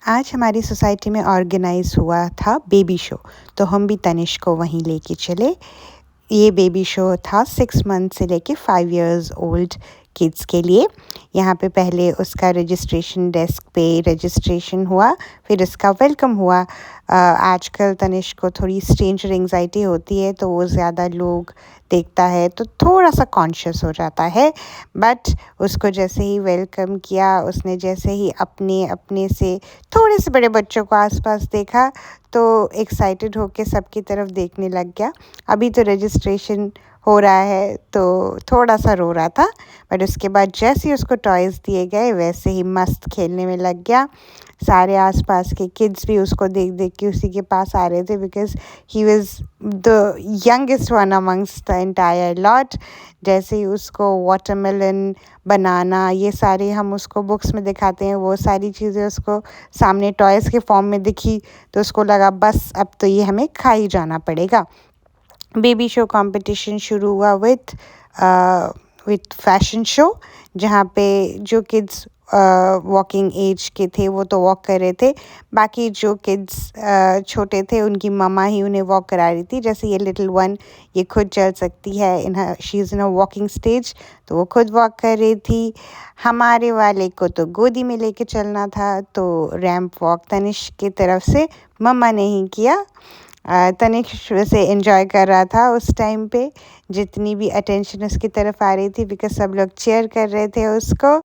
आज हमारी सोसाइटी में ऑर्गेनाइज हुआ था बेबी शो, तो हम भी तनिष्क को वहीं लेके चले। ये बेबी शो था 6 मंथ से लेके 5 इयर्स ओल्ड किड्स के लिए। यहाँ पे पहले उसका रजिस्ट्रेशन डेस्क पे रजिस्ट्रेशन हुआ, फिर उसका वेलकम हुआ। आजकल तनिष्क को थोड़ी स्ट्रेंजर एंग्जाइटी होती है, तो वो ज़्यादा लोग देखता है तो थोड़ा सा कॉन्शियस हो जाता है। बट उसको जैसे ही वेलकम किया, उसने जैसे ही अपने अपने से थोड़े से बड़े बच्चों को आसपास देखा, तो एक्साइटेड होके सबकी तरफ देखने लग गया। अभी तो रजिस्ट्रेशन हो रहा है तो थोड़ा सा रो रहा था, बट उसके बाद जैसे ही उसको टॉयज़ दिए गए वैसे ही मस्त खेलने में लग गया। सारे आसपास के किड्स भी उसको देख देख के उसी के पास आ रहे थे, because he was the youngest one amongst the entire lot. जैसे ही उसको वाटरमेलन, बनाना, ये सारे हम उसको बुक्स में दिखाते हैं, वो सारी चीज़ें उसको सामने टॉयज़ के फॉर्म में दिखी, तो उसको लगा बस अब तो ये हमें खा ही जाना पड़ेगा। बेबी शो कंपटीशन शुरू हुआ विथ फैशन शो, जहाँ पे जो किड्स वॉकिंग एज के थे वो तो वॉक कर रहे थे, बाकी जो किड्स छोटे थे उनकी मम्मा ही उन्हें वॉक करा रही थी। जैसे ये लिटिल वन, ये खुद चल सकती है, she is in a walking stage, तो वो खुद वॉक कर रही थी। हमारे वाले को तो गोदी में लेके चलना था, तो रैंप वॉक तनिष्क की तरफ से मम्मा ने ही किया। तनिष्क वैसे एंजॉय कर रहा था उस टाइम पे, जितनी भी अटेंशन उसकी तरफ आ रही थी, बिकॉज सब लोग चीयर कर रहे थे उसको।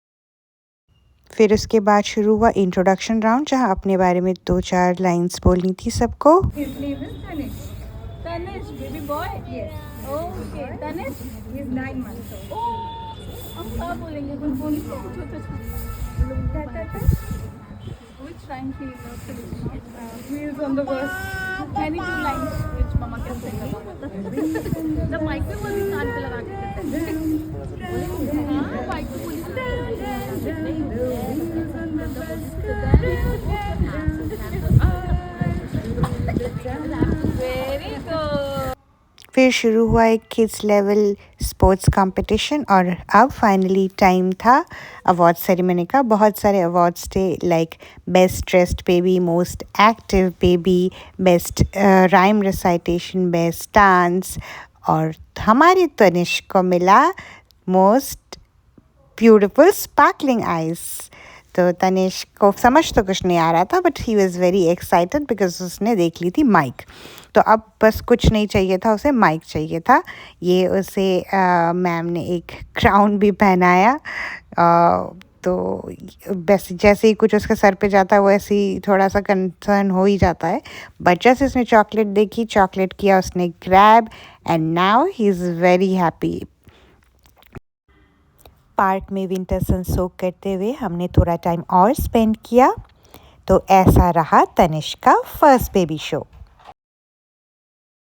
फिर उसके बाद शुरू हुआ इंट्रोडक्शन राउंड, जहाँ अपने बारे में 2-4 लाइंस बोलनी थी सबको। His name is Tanish. Tanish, baby boy? Yes. Okay, Tanish? He is 9 months old. Oh, हम क्या बोलेंगे? कुछ बोलेंगे? छोटा Which rhyme he loves to listen? He is on the bus. Any two lines which mama can sing. The mic पे बोली, कान पे लगा के कहते हैं। हाँ, mic पे बोली तो Very good. फिर शुरू हुआ एक किड्स लेवल स्पोर्ट्स कंपटीशन, और अब फाइनली टाइम था अवार्ड सेरेमनी का। बहुत सारे अवार्ड्स थे, like best dressed baby, most active baby, best rhyme recitation, best dance, और हमारी तनिष्क को मिला मोस्ट ब्यूटिफुल स्पार्कलिंग आइज। तो तनिष्क को समझ तो कुछ नहीं आ रहा था, but he was very excited because उसने देख ली थी माइक। तो अब बस कुछ नहीं चाहिए था, उसे माइक चाहिए था। ये उसे मैम ने एक क्राउन भी पहनाया। तो बस जैसे ही कुछ उसके सर पे जाता है वो ऐसे ही थोड़ा सा कंसर्न हो ही जाता है। बट जैसे उसने चॉकलेट देखी, चॉकलेट किया उसने grab, and now he is very happy. Park में विंटर सन सोक करते हुए हमने थोड़ा टाइम और स्पेंड किया। तो ऐसा रहा तनिष्क का फर्स्ट बेबी शो।